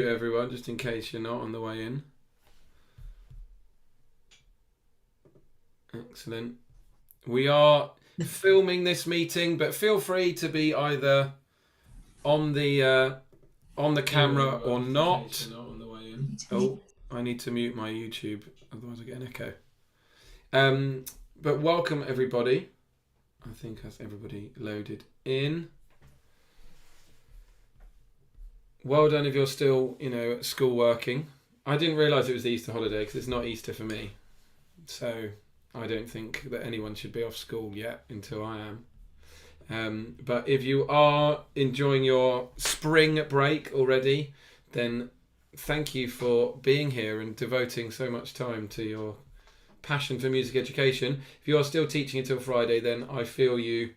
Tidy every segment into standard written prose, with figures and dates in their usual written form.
mute everyone just in case you're not on the way in. Excellent. We are filming this meeting, but feel free to be either on the camera or not. Oh, I need to mute my YouTube, otherwise I get an echo. But welcome everybody. I think that's everybody loaded in. Well done if you're still, at school working. I didn't realise it was the Easter holiday because it's not Easter for me. So I don't think that anyone should be off school yet until I am. But if you are enjoying your spring break already, then thank you for being here and devoting so much time to your passion for music education. If you are still teaching until Friday, then I feel you,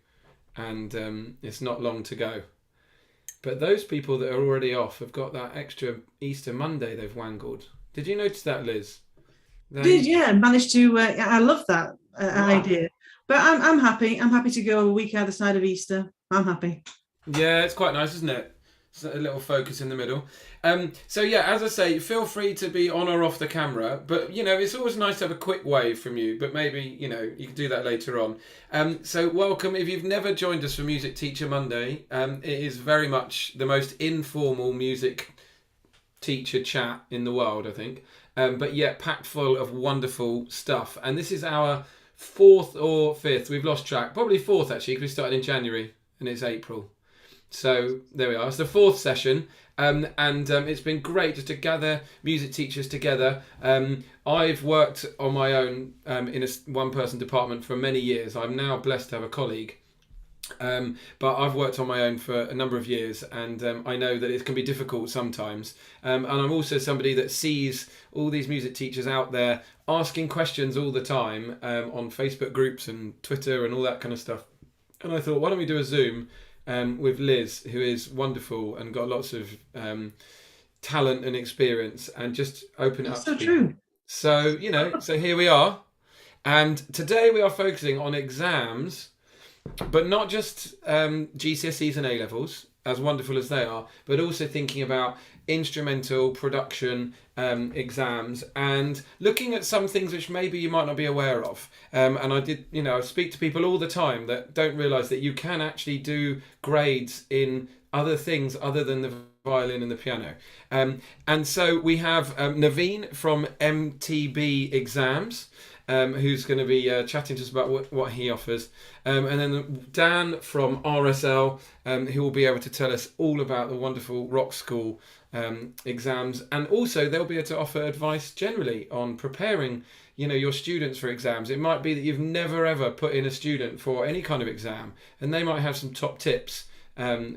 and it's not long to go. But those people that are already off have got that extra Easter Monday they've wangled. Did you notice that, Liz? Managed to. I love that idea. But I'm happy. I'm happy to go a week either side of Easter. I'm happy. Yeah, it's quite nice, isn't it? It's a little focus in the middle. So yeah, as I say, feel free to be on or off the camera. But it's always nice to have a quick wave from you. But maybe you can do that later on. So welcome. If you've never joined us for Music Teacher Monday, it is very much the most informal music teacher chat in the world, I think. But yet packed full of wonderful stuff. And this is our fourth or fifth. We've lost track. Probably fourth actually, because we started in January and it's April. So there we are. It's the fourth session, and it's been great just to gather music teachers together. I've worked on my own in a one-person department for many years. I'm now blessed to have a colleague, but I've worked on my own for a number of years, and I know that it can be difficult sometimes. And I'm also somebody that sees all these music teachers out there asking questions all the time on Facebook groups and Twitter and all that kind of stuff. And I thought, why don't we do a Zoom with Liz, who is wonderful and got lots of talent and experience, and just open it up. So true. So, so here we are. And today we are focusing on exams, but not just GCSEs and A-levels, as wonderful as they are, but also thinking about instrumental production exams and looking at some things which maybe you might not be aware of. And I speak to people all the time that don't realise that you can actually do grades in other things other than the violin and the piano. And so we have Naveen from MTB Exams, who's going to be chatting to us about what he offers. And then Dan from RSL, who will be able to tell us all about the wonderful Rock School exams. And also they'll be able to offer advice generally on preparing your students for exams. It might be that you've never ever put in a student for any kind of exam, and they might have some top tips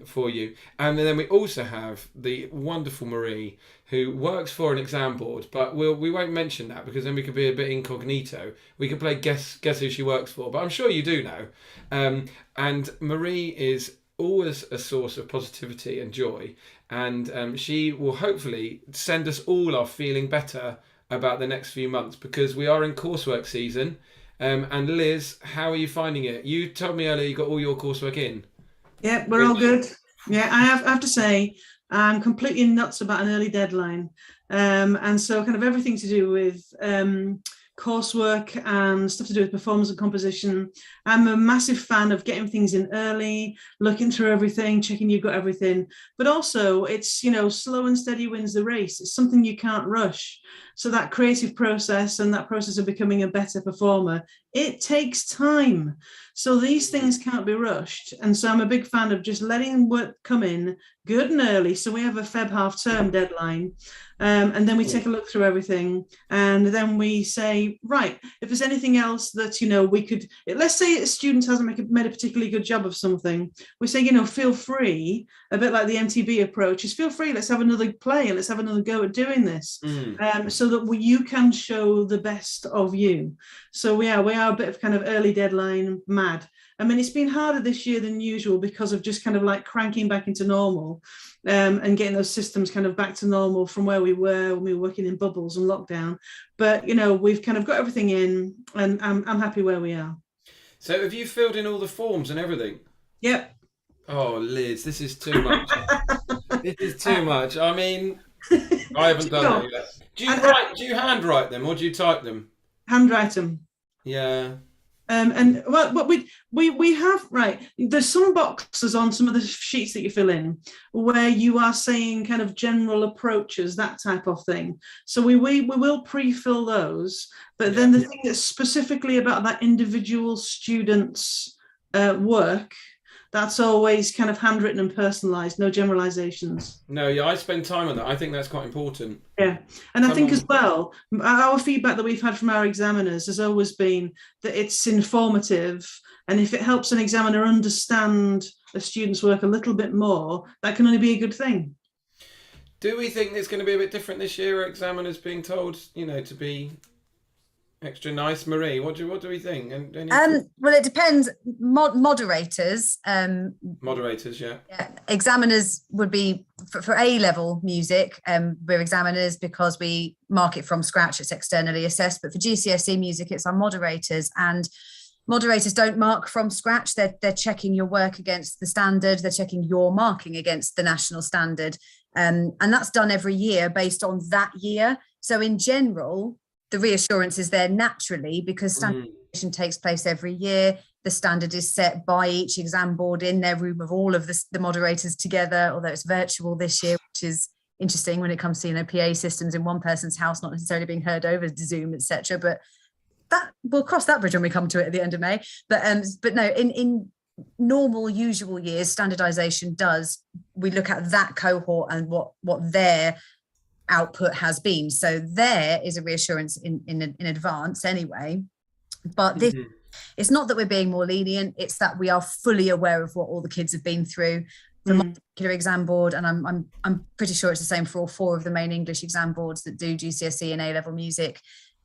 for you. And then we also have the wonderful Marie, who works for an exam board, but we won't mention that because then we could be a bit incognito. We could play guess who she works for, but I'm sure you do know. And Marie is always a source of positivity and joy, and she will hopefully send us all off feeling better about the next few months, because we are in coursework season. And Liz, how are you finding it? You told me earlier you got all your coursework in. Yeah, we're all good. Yeah, I have to say, I'm completely nuts about an early deadline. And so kind of everything to do with coursework and stuff to do with performance and composition. I'm a massive fan of getting things in early, looking through everything, checking you've got everything. But also it's, slow and steady wins the race. It's something you can't rush. So that creative process and that process of becoming a better performer, it takes time. So these things can't be rushed. And so I'm a big fan of just letting work come in good and early. So we have a Feb half-term deadline. And then we take a look through everything. And then we say, right, if there's anything else that, we could, let's say a student hasn't made a particularly good job of something. We say, feel free, a bit like the MTB approach, is feel free, let's have another play and let's have another go at doing this. So that you can show the best of you. So we are a bit of kind of early deadline mad. I mean, it's been harder this year than usual because of just kind of like cranking back into normal and getting those systems kind of back to normal from where we were when we were working in bubbles and lockdown. But, we've kind of got everything in, and I'm happy where we are. So have you filled in all the forms and everything? Yep. Oh, Liz, this is too much. This is too much. I mean, I haven't done Sure. that yet. And Do you handwrite them or do you type them? handwrite them. Yeah. And well, what we have, right. There's some boxes on some of the sheets that you fill in where you are saying kind of general approaches, that type of thing. So we will pre-fill those, but then the thing that's specifically about that individual student's work, that's always kind of handwritten and personalized, no generalizations. No, yeah, I spend time on that. I think that's quite important. Yeah, and I think as well, our feedback that we've had from our examiners has always been that it's informative, and if it helps an examiner understand a student's work a little bit more, that can only be a good thing. Do we think it's going to be a bit different this year? Are examiners being told, to be extra nice? Marie, what do we think? Well, it depends. Moderators. Moderators, yeah. Examiners would be for A-level music. We're examiners because we mark it from scratch. It's externally assessed. But for GCSE music, it's our moderators, and moderators don't mark from scratch. They're checking your work against the standard. They're checking your marking against the national standard, and that's done every year based on that year. So in general, the reassurance is there naturally because standardization takes place every year. The standard is set by each exam board in their room of all of the moderators together, although it's virtual this year, which is interesting when it comes to PA systems in one person's house, not necessarily being heard over Zoom, etc. But that we'll cross that bridge when we come to it at the end of May. But no, in normal, usual years, standardization we look at that cohort and what their output has been. So there is a reassurance in advance anyway. But this, it's not that we're being more lenient, it's that we are fully aware of what all the kids have been through. For my particular exam board, and I'm pretty sure it's the same for all 4 of the main English exam boards that do GCSE and A-level music.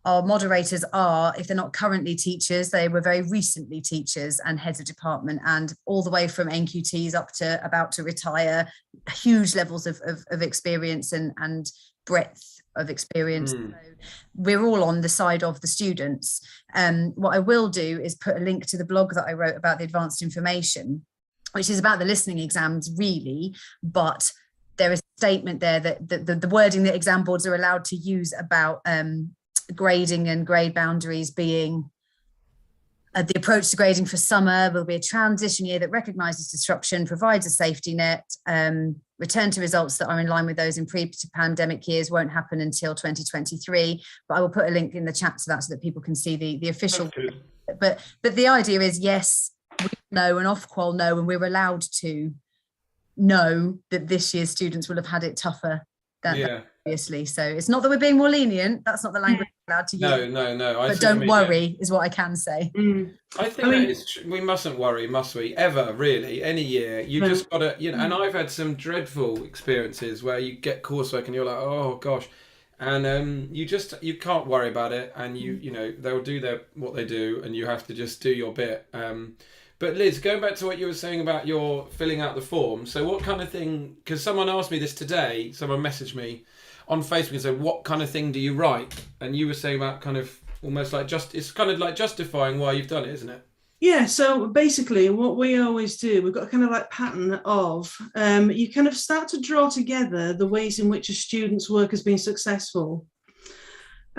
Our moderators are, if they're not currently teachers, they were very recently teachers and heads of department, and all the way from NQTs up to about to retire, huge levels of experience and breadth of experience. So we're all on the side of the students. What I will do is put a link to the blog that I wrote about the advanced information, which is about the listening exams really, but there is a statement there that the wording that exam boards are allowed to use about grading and grade boundaries being the approach to grading for summer will be a transition year that recognises disruption, provides a safety net. Return to results that are in line with those in pre-pandemic years won't happen until 2023. But I will put a link in the chat to that so that people can see the official. But the idea is, yes, we know and Ofqual know, and we're allowed to know that this year's students will have had it tougher than previously. So it's not that we're being more lenient. That's not the language we're allowed to use. No. But don't worry is what I can say. I think we mustn't worry, must we? Ever, really. Any year. You just got to, and I've had some dreadful experiences where you get coursework and you're like, oh gosh. And you can't worry about it, and they'll do what they do, and you have to just do your bit. But Liz, going back to what you were saying about your filling out the form, so what kind of thing, because someone asked me this today, someone messaged me on Facebook and said, what kind of thing do you write? And you were saying about kind of almost like it's kind of like justifying why you've done it, isn't it? Yeah, so basically what we always do, we've got a kind of like pattern of, you kind of start to draw together the ways in which a student's work has been successful.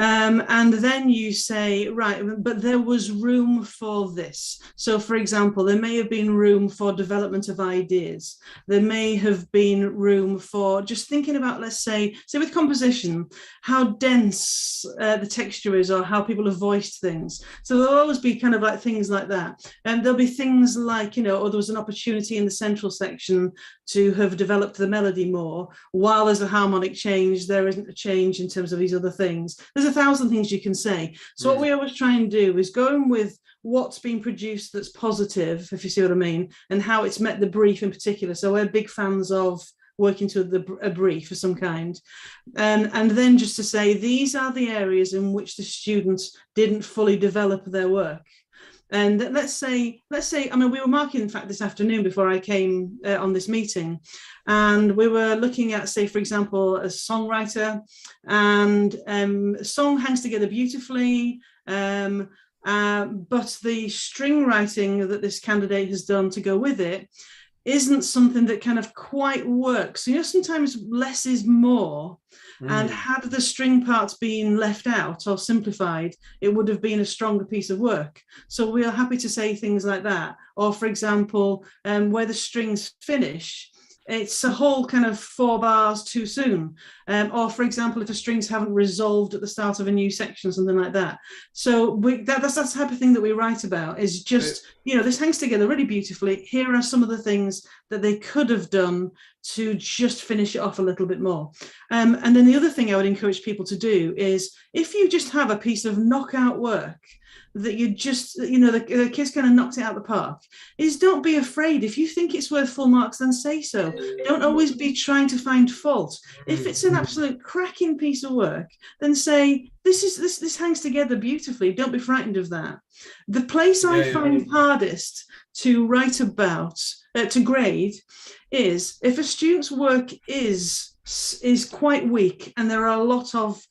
And then you say, right, but there was room for this. So, for example, there may have been room for development of ideas. There may have been room for just thinking about, let's say with composition, how dense the texture is or how people have voiced things. So there'll always be kind of like things like that. And there'll be things like, or there was an opportunity in the central section to have developed the melody more. While there's a harmonic change, there isn't a change in terms of these other things. There's 1,000 things you can say. So what we always try and do is go in with what's been produced that's positive, if you see what I mean, and how it's met the brief in particular. So we're big fans of working to a brief of some kind. And then just to say, these are the areas in which the students didn't fully develop their work. And let's say, I mean, we were marking, in fact, this afternoon before I came on this meeting, and we were looking at, say, for example, a songwriter, and a song hangs together beautifully, but the string writing that this candidate has done to go with it isn't something that kind of quite works. Sometimes less is more. And had the string parts been left out or simplified, it would have been a stronger piece of work. So we are happy to say things like that. Or, for example, where the strings finish, it's a whole kind of 4 bars too soon. Or, for example, if the strings haven't resolved at the start of a new section, something like that. So that's the type of thing that we write about, is just, this hangs together really beautifully. Here are some of the things that they could have done to just finish it off a little bit more. And then the other thing I would encourage people to do is, if you just have a piece of knockout work that you just, the kids kind of knocked it out of the park, is don't be afraid. If you think it's worth full marks, then say so. Don't always be trying to find fault. If it's an absolute cracking piece of work, then say, this hangs together beautifully. Don't be frightened of that. The place I find hardest to write about, to grade, is if a student's work is quite weak and there are a lot of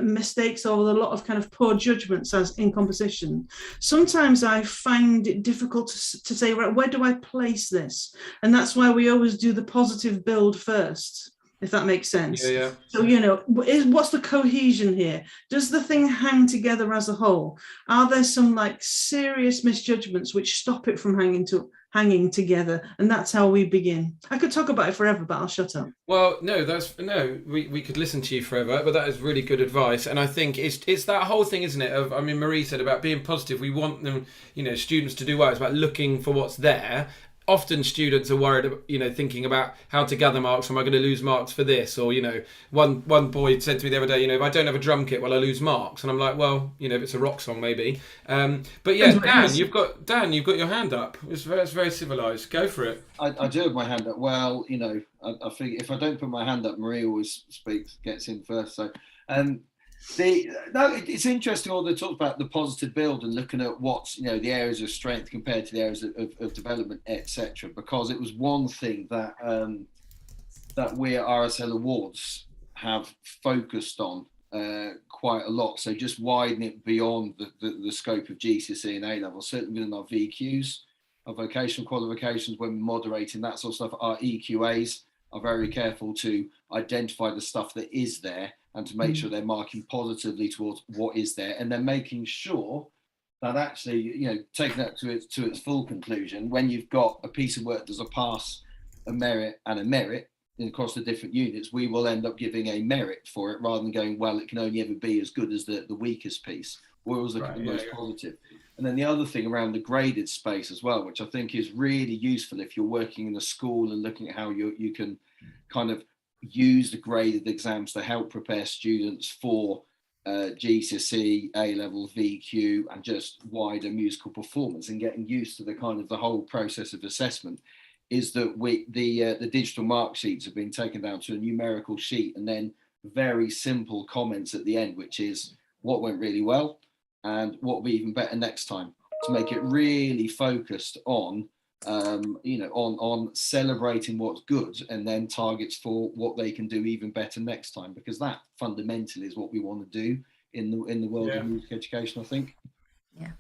mistakes or a lot of kind of poor judgments as in composition. Sometimes I find it difficult to say, right, where do I place this? And that's why we always do the positive build first, if that makes sense. So, what's the cohesion here? Does the thing hang together as a whole? Are there some serious misjudgments which stop it from hanging together? And that's how we begin. I could talk about it forever, but I'll shut up. Well, we could listen to you forever, but that is really good advice. And I think it's that whole thing, isn't it? Marie said about being positive. We want them, students to do well. It's about looking for what's there. Often students are worried, thinking about how to gather marks. Am I going to lose marks for this? Or, one boy said to me the other day, if I don't have a drum kit, will I lose marks? And I'm like, well, if it's a rock song, maybe. But yeah, Dan, you've got your hand up. It's very civilized. Go for it. I do have my hand up. Well, I think if I don't put my hand up, Marie always gets in first. So, it's interesting all they talk about the positive build and looking at what's the areas of strength compared to the areas of development, etc. Because it was one thing that that we at RSL Awards have focused on quite a lot. So just widen it beyond the scope of GCSE and A level, certainly within our VQs, our vocational qualifications, when we're moderating that sort of stuff. Our EQAs are very careful to identify the stuff that is there and to make sure they're marking positively towards what is there, and then making sure that actually, taking that to its full conclusion, when you've got a piece of work that's a pass, a merit, and a merit across the different units, we will end up giving a merit for it rather than going, well, it can only ever be as good as the weakest piece. We always look at the most positive. And then the other thing around the graded space as well, which I think is really useful if you're working in a school and looking at how you can kind of use the graded exams to help prepare students for GCSE, A-level, VQ, and just wider musical performance, and getting used to the whole process of assessment, is that the digital mark sheets have been taken down to a numerical sheet and then very simple comments at the end, which is what went really well and what will be even better next time, to make it really focused on on celebrating what's good and then targets for what they can do even better next time, because that fundamentally is what we want to do in the world of music education, I think. Yeah.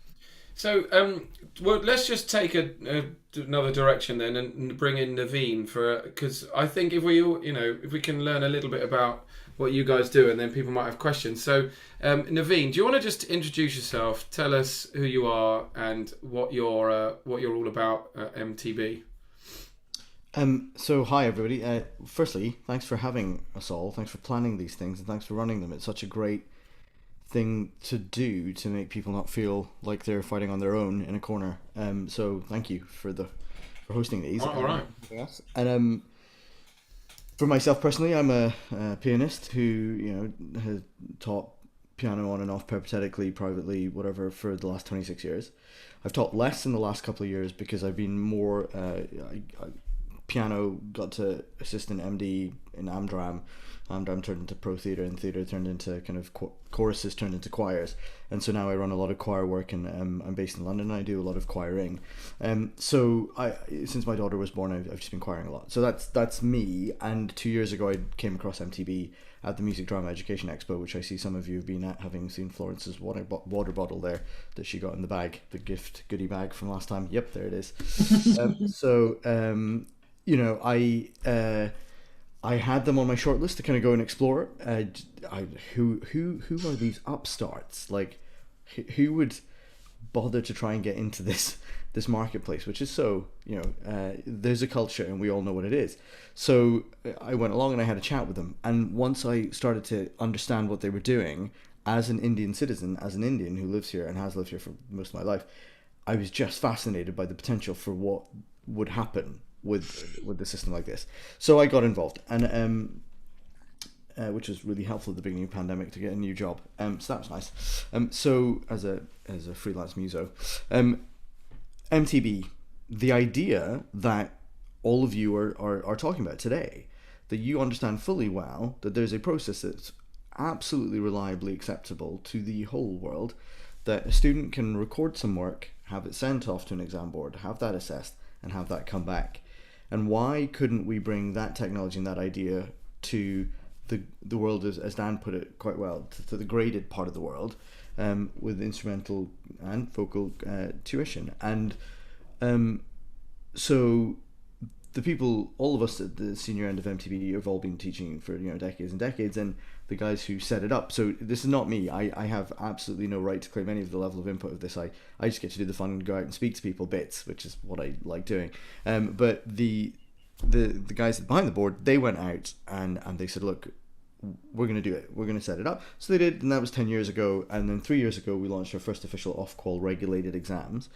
So, let's just take another direction then and bring in Naveen because I think if we can learn a little bit about what you guys do, and then people might have questions. So, Naveen, do you want to just introduce yourself? Tell us who you are and what you're all about at MTB. So hi everybody. Firstly, thanks for having us all. Thanks for planning these things, and thanks for running them. It's such a great thing to do to make people not feel like they're fighting on their own in a corner. So thank you for hosting these. All right. And for myself personally, I'm a pianist who has taught piano on and off peripatetically, privately, whatever, for the last 26 years. I've taught less in the last couple of years because I've been more piano, got to assistant MD in Amdram. Amdram turned into Pro Theatre, and theatre turned into kind of choruses turned into choirs. And so now I run a lot of choir work, and I'm based in London, and I do a lot of choiring. So since my daughter was born, I've just been choiring a lot. So that's me. And 2 years ago, I came across MTB at the Music Drama Education Expo, which I see some of you have been at, having seen Florence's water bottle there that she got in the bag, the goodie bag from last time. Yep, there it is. I had them on my short list to kind of go and explore. Who are these upstarts? Like, who would bother to try and get into this marketplace, which is so, there's a culture and we all know what it is. So I went along and I had a chat with them, and once I started to understand what they were doing as an Indian citizen, as an Indian who lives here and has lived here for most of my life, I was just fascinated by the potential for what would happen with the system like this. So I got involved, and which was really helpful at the beginning of the pandemic to get a new job. So that was nice. So as a freelance muso, MTB, the idea that all of you are talking about today, that you understand fully well that there's a process that's absolutely reliably acceptable to the whole world, that a student can record some work, have it sent off to an exam board, have that assessed, and have that come back. And why couldn't we bring that technology and that idea to the world, as Dan put it quite well, to the graded part of the world, with instrumental and vocal tuition? And so the people, all of us at the senior end of MTB, have all been teaching for decades and decades, and the guys who set it up. So this is not me. I have absolutely no right to claim any of the level of input of this. I just get to do the fun and go out and speak to people bits, which is what I like doing. But the guys behind the board, they went out and they said, look, we're going to do it. We're going to set it up. So they did, and that was 10 years ago. And then 3 years ago, we launched our first official off-qual regulated exams,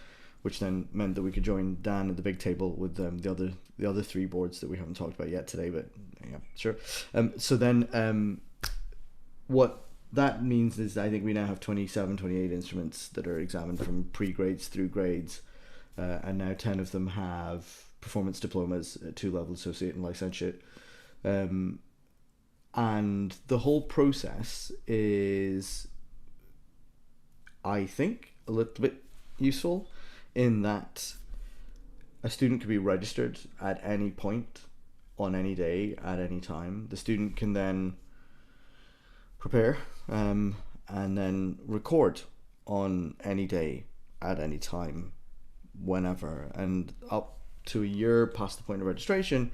which then meant that we could join Dan at the big table with the other three boards that we haven't talked about yet today, but yeah, sure. So then what that means is I think we now have 27, 28 instruments that are examined from pre-grades through grades, and now 10 of them have performance diplomas at 2-level associate and licentiate. And the whole process is, I think, a little bit useful in that a student can be registered at any point on any day at any time. The student can then prepare and then record on any day at any time, whenever, and up to a year past the point of registration,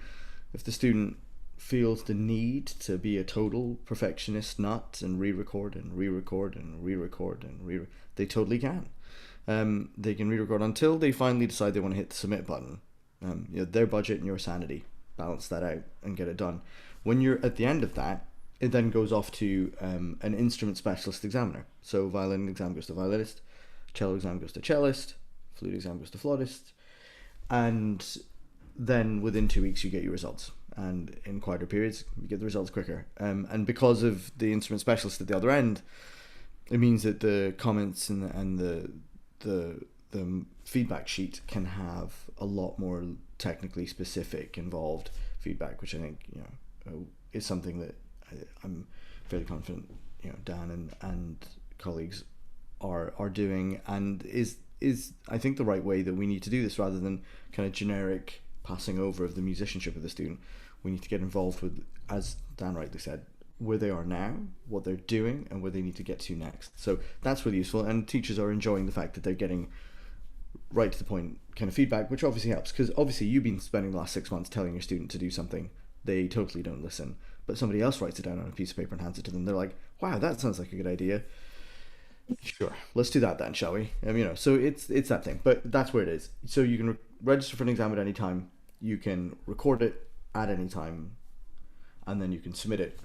if the student feels the need to be a total perfectionist nut and re-record and re-record and re-record and they totally can. They can re-record until they finally decide they want to hit the submit button. Their budget and your sanity, balance that out and get it done. When you're at the end of that, it then goes off to an instrument specialist examiner. So violin exam goes to violinist, cello exam goes to cellist, flute exam goes to flautist, and then within 2 weeks you get your results. And in quieter periods, you get the results quicker. And because of the instrument specialist at the other end, it means that the comments and the feedback sheet can have a lot more technically specific, involved feedback, which I think is something that I'm fairly confident Dan and colleagues are doing, and is I think the right way that we need to do this, rather than kind of generic passing over of the musicianship of the student. We need to get involved with, as Dan rightly said, where they are now, what they're doing, and where they need to get to next. So that's really useful, and teachers are enjoying the fact that they're getting right to the point kind of feedback, which obviously helps, because obviously you've been spending the last 6 months telling your student to do something, they totally don't listen, but somebody else writes it down on a piece of paper and hands it to them. They're like, wow, that sounds like a good idea. Sure, let's do that then, shall we? So it's that thing, but that's where it is. So you can register for an exam at any time, you can record it at any time, and then you can submit it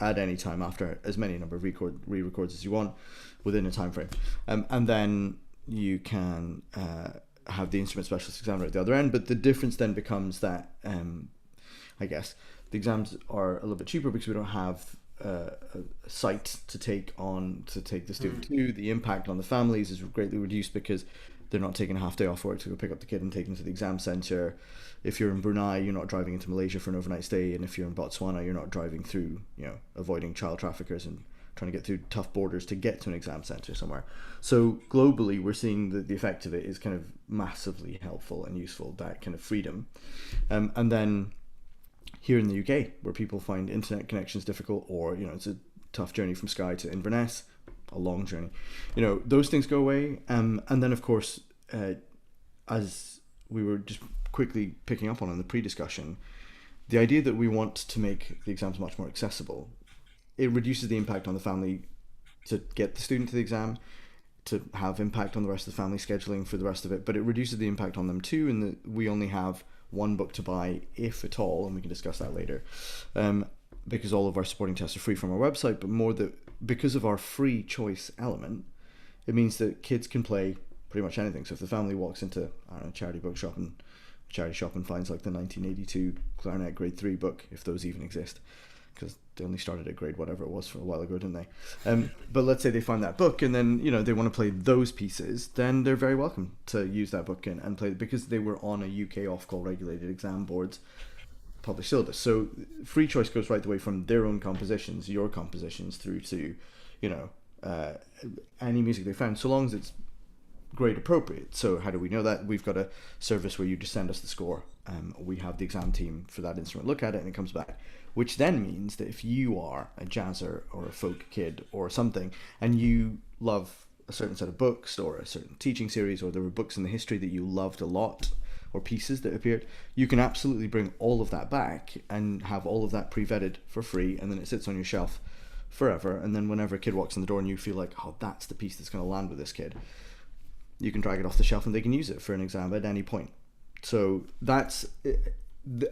at any time after as many number of re-records as you want within a time frame, and then you can have the instrument specialist examiner at the other end. But the difference then becomes that I guess the exams are a little bit cheaper because we don't have a site to take the student to. The impact on the families is greatly reduced because they're not taking a half day off work to go pick up the kid and take them to the exam centre. If you're in Brunei, you're not driving into Malaysia for an overnight stay, and if you're in Botswana, you're not driving through, avoiding child traffickers and trying to get through tough borders to get to an exam centre somewhere. So globally, we're seeing that the effect of it is kind of massively helpful and useful, that kind of freedom. And then here in the UK, where people find internet connections difficult, or it's a tough journey from Skye to Inverness, a long journey, those things go away. And then of course, as we were just quickly picking up on in the pre-discussion, the idea that we want to make the exams much more accessible, it reduces the impact on the family to get the student to the exam, to have impact on the rest of the family scheduling for the rest of it, but it reduces the impact on them too, in that we only have one book to buy, if at all, and we can discuss that later, because all of our supporting tests are free from our website, but more that because of our free choice element, it means that kids can play pretty much anything. So if the family walks into, I don't know, charity shop and finds like the 1982 clarinet grade 3 book, if those even exist, because they only started at grade whatever it was for a while ago, didn't they? But let's say they find that book and then, you know, they want to play those pieces, then they're very welcome to use that book and play it, because they were on a UK Ofqual regulated exam board's published syllabus. So free choice goes right the way from their own compositions, your compositions, through to, you know, any music they found, so long as it's grade appropriate. So how do we know that? We've got a service where you just send us the score. We have the exam team for that instrument look at it and it comes back, which then means that if you are a jazzer or a folk kid or something and you love a certain set of books or a certain teaching series, or there were books in the history that you loved a lot or pieces that appeared, you can absolutely bring all of that back and have all of that pre-vetted for free, and then it sits on your shelf forever. And then whenever a kid walks in the door and you feel like, oh, that's the piece that's going to land with this kid, you can drag it off the shelf and they can use it for an exam at any point. So that's,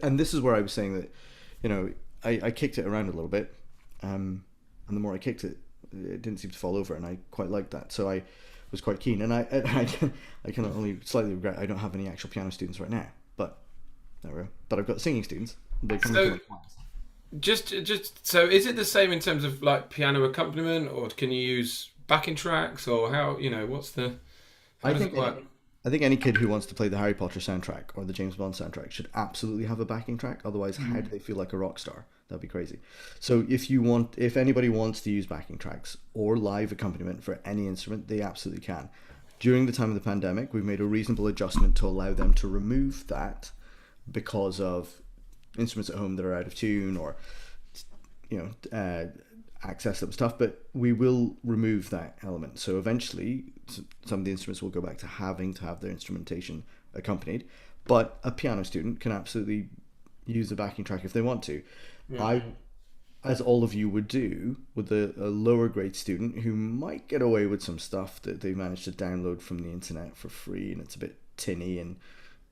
and this is where I was saying that, you know, I kicked it around a little bit, and the more I kicked it, it didn't seem to fall over, and I quite liked that. So I was quite keen, and I can only slightly regret I don't have any actual piano students right now, but there we go. But I've got singing students. They come So- to my class. Just so, is it the same in terms of like piano accompaniment, or can you use backing tracks, or how, you know, what's the, how does it work? I think any kid who wants to play the Harry Potter soundtrack or the James Bond soundtrack should absolutely have a backing track. Otherwise, how do they feel like a rock star? That'd be crazy. So if anybody wants to use backing tracks or live accompaniment for any instrument, they absolutely can. During the time of the pandemic, we've made a reasonable adjustment to allow them to remove that because of instruments at home that are out of tune, or, you know, access that was tough, but we will remove that element. So eventually some of the instruments will go back to having to have their instrumentation accompanied, but a piano student can absolutely use a backing track if they want to. I, as all of you would do with a lower grade student who might get away with some stuff that they managed to download from the internet for free and it's a bit tinny and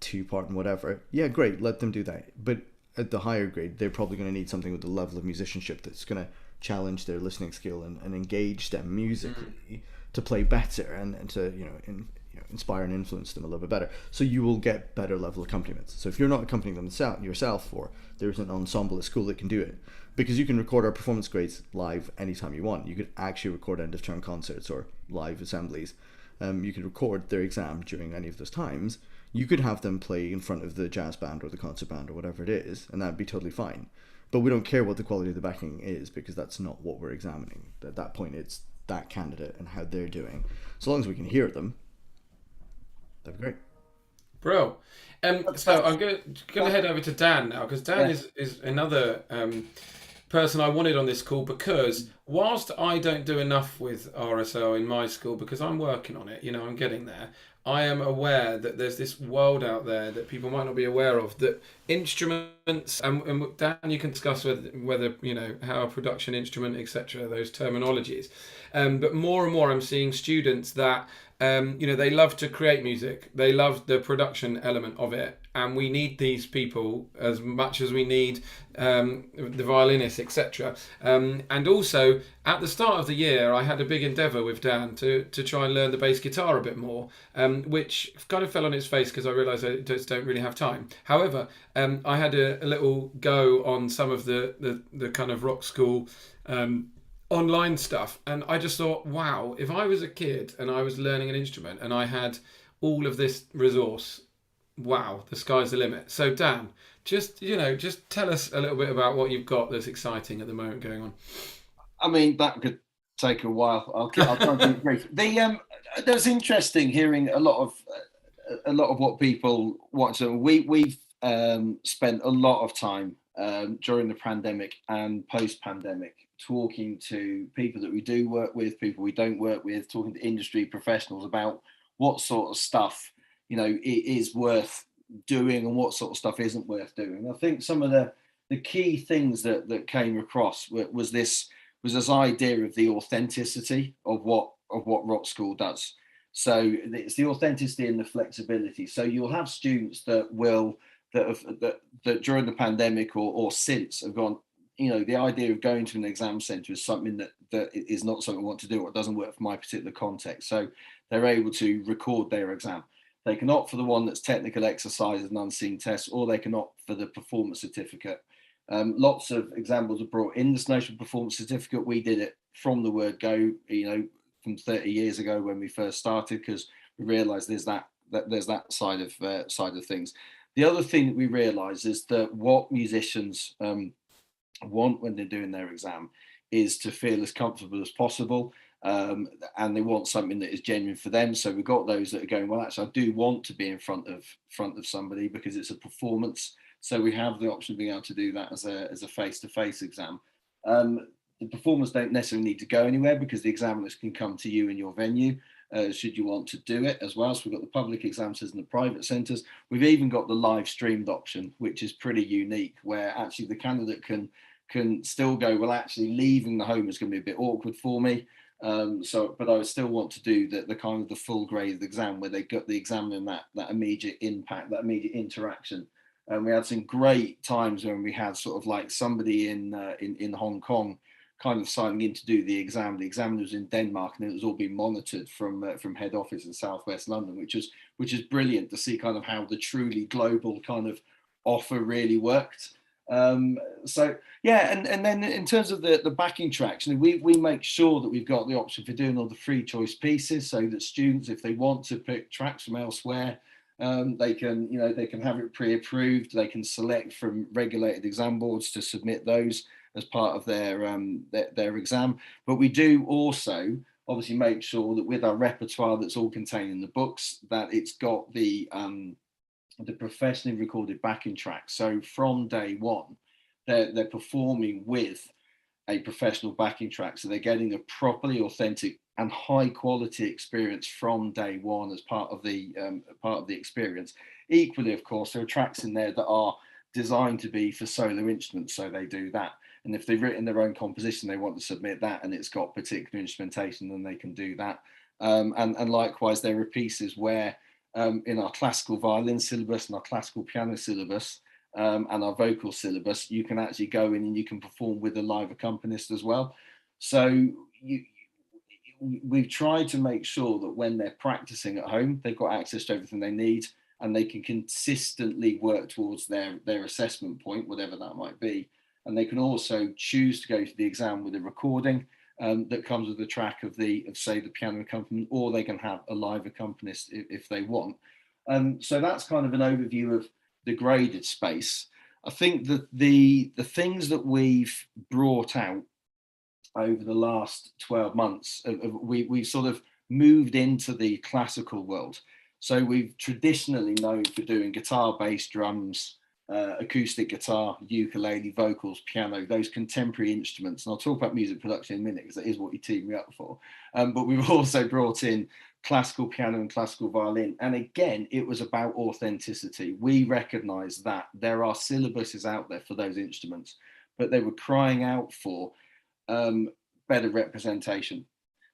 two-part and whatever, yeah, great, let them do that. But at the higher grade, they're probably going to need something with the level of musicianship that's going to challenge their listening skill and engage them musically to play better and to, you know, inspire and influence them a little bit better. So you will get better level accompaniments. So if you're not accompanying them yourself, or there's an ensemble at school that can do it, because you can record our performance grades live anytime you want. You could actually record end of term concerts or live assemblies. You could record their exam during any of those times. You could have them play in front of the jazz band or the concert band or whatever it is, and that'd be totally fine. But we don't care what the quality of the backing is, because that's not what we're examining. At that point, it's that candidate and how they're doing. So long as we can hear them, that'd be great. Bro. So I'm going to head over to Dan now, because Dan is another person I wanted on this call, because whilst I don't do enough with RSL in my school, because I'm working on it, you know, I'm getting there, I am aware that there's this world out there that people might not be aware of, that instruments, and Dan, you can discuss whether you know, how a production instrument, etc., those terminologies. But more and more I'm seeing students that, you know, they love to create music. They love the production element of it. And we need these people as much as we need the violinists, etc. And also, at the start of the year, I had a big endeavour with Dan to try and learn the bass guitar a bit more, which kind of fell on its face because I realised I just don't really have time. However, I had a little go on some of the kind of rock school online stuff, and I just thought, wow, if I was a kid and I was learning an instrument and I had all of this resource, wow, the sky's the limit. So Dan, just tell us a little bit about what you've got that's exciting at the moment going on. I mean, that could take a while. I'll try and be brief. That's interesting hearing a lot of what people want to. We've spent a lot of time during the pandemic and post-pandemic talking to people that we do work with, people we don't work with, talking to industry professionals about what sort of stuff, you know, it is worth doing and what sort of stuff isn't worth doing. I think some of the the key things that came across was this idea of the authenticity of what Rock School does. So it's the authenticity and the flexibility. So you'll have students that during the pandemic or since have gone, the idea of going to an exam centre is something that is not something I want to do, or it doesn't work for my particular context. So they're able to record their exam. They can opt for the one that's technical exercises and unseen tests, or they can opt for the performance certificate. Lots of examples are brought in this notion of performance certificate. We did it from the word go, from 30 years ago when we first started, because we realised there's that side of things. The other thing that we realised is that what musicians want when they're doing their exam is to feel as comfortable as possible, and they want something that is genuine for them. So we've got those that are going, well, actually, I do want to be in front of somebody because it's a performance. So we have the option of being able to do that as a face-to-face exam. The performers don't necessarily need to go anywhere, because the examiners can come to you in your venue should you want to do it as well. So we've got the public exam centres and the private centres. We've even got the live streamed option, which is pretty unique, where actually the candidate can still go, well, actually leaving the home is going to be a bit awkward for me. But I still want to do the kind of the full graded exam, where they got the examiner and that immediate impact, that immediate interaction. And we had some great times when we had sort of like somebody in Hong Kong kind of signing in to do the exam. The examiner was in Denmark, and it was all being monitored from head office in Southwest London, which is brilliant to see kind of how the truly global kind of offer really worked. So yeah, and then in terms of the backing tracks, we make sure that we've got the option for doing all the free choice pieces, so that students, if they want to pick tracks from elsewhere, they can have it pre-approved. They can select from regulated exam boards to submit those as part of their exam. But we do also obviously make sure that with our repertoire that's all contained in the books, that it's got the professionally recorded backing track. So from day one, they're performing with a professional backing track. So they're getting a properly authentic and high quality experience from day one as part of the experience. Equally, of course, there are tracks in there that are designed to be for solo instruments, so they do that. And if they've written their own composition, they want to submit that, and it's got particular instrumentation, then they can do that. And likewise, there are pieces where in our classical violin syllabus and our classical piano syllabus and our vocal syllabus, you can actually go in and you can perform with a live accompanist as well. So we've tried to make sure that when they're practicing at home, they've got access to everything they need, and they can consistently work towards their assessment point, whatever that might be. And they can also choose to go to the exam with a recording that comes with the track of say the piano accompaniment, or they can have a live accompanist if they want. So that's kind of an overview of the graded space. I think that the things that we've brought out over the last 12 months, we've sort of moved into the classical world. So we've traditionally known for doing guitar, bass, drums, acoustic guitar, ukulele, vocals, piano, those contemporary instruments. And I'll talk about music production in a minute, because that is what you teamed me up for. But we've also brought in classical piano and classical violin. And again, it was about authenticity. We recognized that there are syllabuses out there for those instruments, but they were crying out for better representation.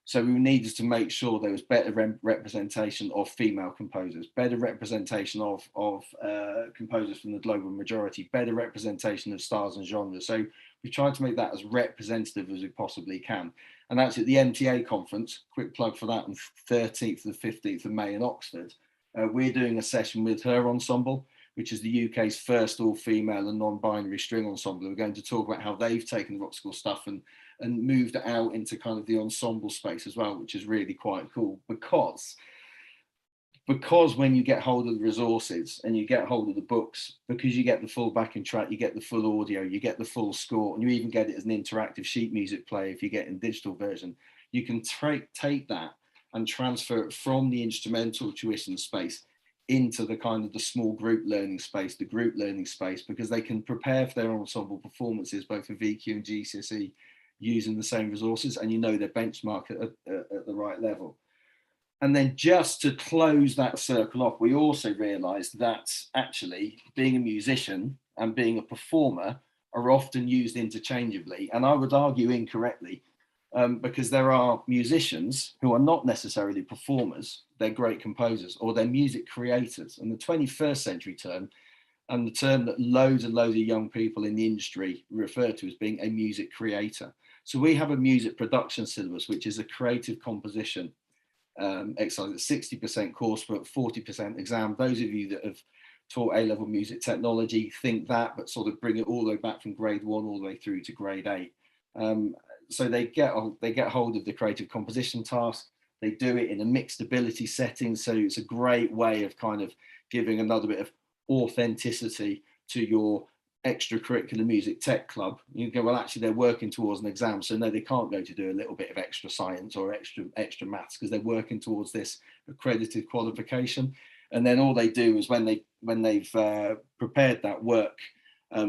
So we needed to make sure there was better representation of female composers, better representation of composers from the global majority, better representation of styles and genres. So we tried to make that as representative as we possibly can. And actually at the MTA conference, quick plug for that, on 13th to the 15th of May in Oxford, we're doing a session with her ensemble, which is the UK's first all-female and non-binary string ensemble. We're going to talk about how they've taken the Rock School stuff and moved it out into kind of the ensemble space as well, which is really quite cool, because when you get hold of the resources and you get hold of the books, because you get the full backing track, you get the full audio, you get the full score, and you even get it as an interactive sheet music player if you get in digital version, you can take that and transfer it from the instrumental tuition space into the kind of the small group learning space, the group learning space, because they can prepare for their ensemble performances, both for VQ and GCSE, using the same resources, and their benchmark at the right level. And then just to close that circle off, we also realized that actually being a musician and being a performer are often used interchangeably, and I would argue incorrectly, because there are musicians who are not necessarily performers, they're great composers, or they're music creators. And the 21st century term, and the term that loads and loads of young people in the industry refer to as being a music creator. So we have a music production syllabus, which is a creative composition exercise, 60% coursework, 40% exam. Those of you that have taught A-level music technology think that, but sort of bring it all the way back from grade 1 all the way through to grade 8. So they get hold of the creative composition task. They do it in a mixed ability setting. So it's a great way of kind of giving another bit of authenticity to your extracurricular music tech club. You go, well, actually they're working towards an exam, so no, they can't go to do a little bit of extra science or extra maths, because they're working towards this accredited qualification. And then all they do is when they've prepared that work,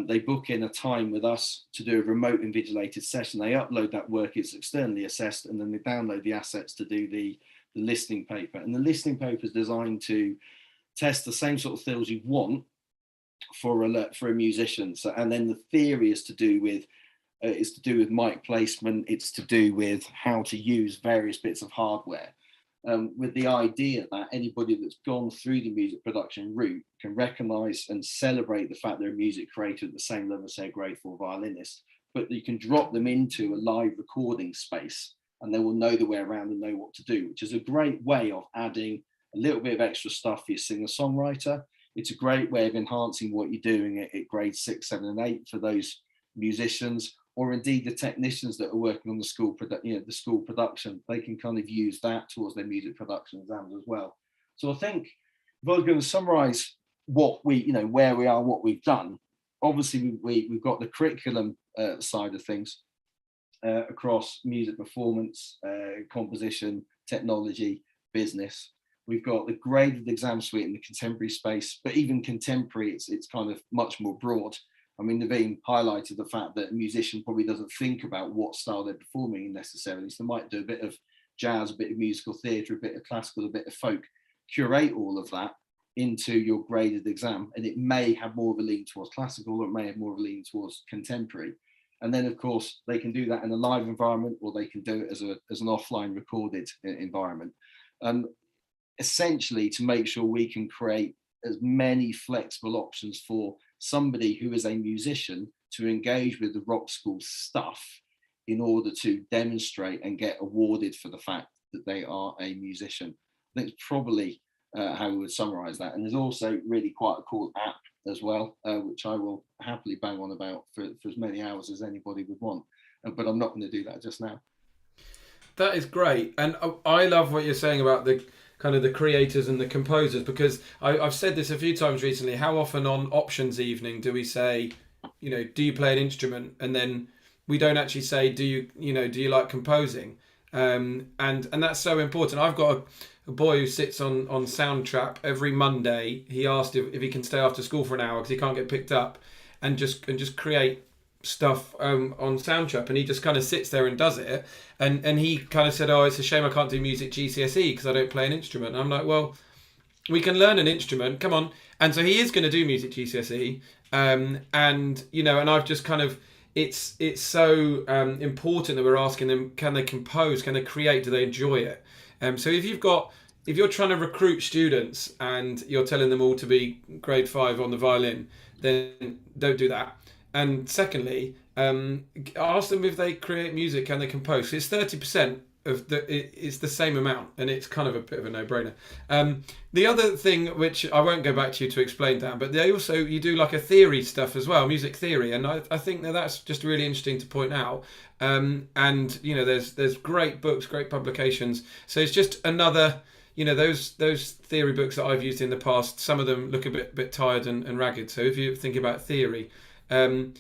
they book in a time with us to do a remote invigilated session. They upload that work, it's externally assessed, and then they download the assets to do the listening paper. And the listening paper is designed to test the same sort of skills you want for a musician. So, and then the theory is to do with mic placement. It's to do with how to use various bits of hardware, with the idea that anybody that's gone through the music production route can recognise and celebrate the fact they're a music creator at the same level as, say, a grade 4 violinist, but you can drop them into a live recording space and they will know the way around and know what to do, which is a great way of adding a little bit of extra stuff for your singer-songwriter. It's a great way of enhancing what you're doing at grade 6, 7 and 8 for those musicians, or indeed the technicians that are working on the school production. They can kind of use that towards their music production exams as well. So I think if I was going to summarize what where we are, what we've done, obviously we've got the curriculum side of things across music performance, composition, technology, business. We've got the graded exam suite in the contemporary space, but even contemporary, it's kind of much more broad. I mean, Naveen highlighted the fact that a musician probably doesn't think about what style they're performing in necessarily. So they might do a bit of jazz, a bit of musical theatre, a bit of classical, a bit of folk, curate all of that into your graded exam. And it may have more of a lean towards classical, or it may have more of a lean towards contemporary. And then, of course, they can do that in a live environment, or they can do it as an offline recorded environment. Essentially, to make sure we can create as many flexible options for somebody who is a musician to engage with the rock school stuff in order to demonstrate and get awarded for the fact that they are a musician. I think it's probably how we would summarize that. And there's also really quite a cool app as well, which I will happily bang on about for as many hours as anybody would want. But I'm not going to do that just now. That is great. And I love what you're saying about the kind of the creators and the composers, because I've said this a few times recently. How often on options evening do we say, do you play an instrument? And then we don't actually say, do you like composing? And that's so important. I've got a boy who sits on Soundtrap every Monday. He asked if he can stay after school for an hour because he can't get picked up, and just create stuff on Soundtrap, and he just kind of sits there and does it, and he kind of said, oh, it's a shame I can't do music GCSE because I don't play an instrument. And I'm like, well, we can learn an instrument, come on. And so he is going to do music GCSE, and I've just kind of, it's so important that we're asking them, can they compose, can they create, do they enjoy it? So if you're trying to recruit students and you're telling them all to be grade 5 on the violin, then don't do that. And secondly, ask them if they create music, can they compose. It's 30% of it's the same amount, and it's kind of a bit of a no-brainer. The other thing, which I won't go back to you to explain, Dan, but you do like a theory stuff as well, music theory, and I think that's just really interesting to point out. And there's great books, great publications. So it's just another, those theory books that I've used in the past. Some of them look a bit tired and ragged. So if you're thinking about theory, then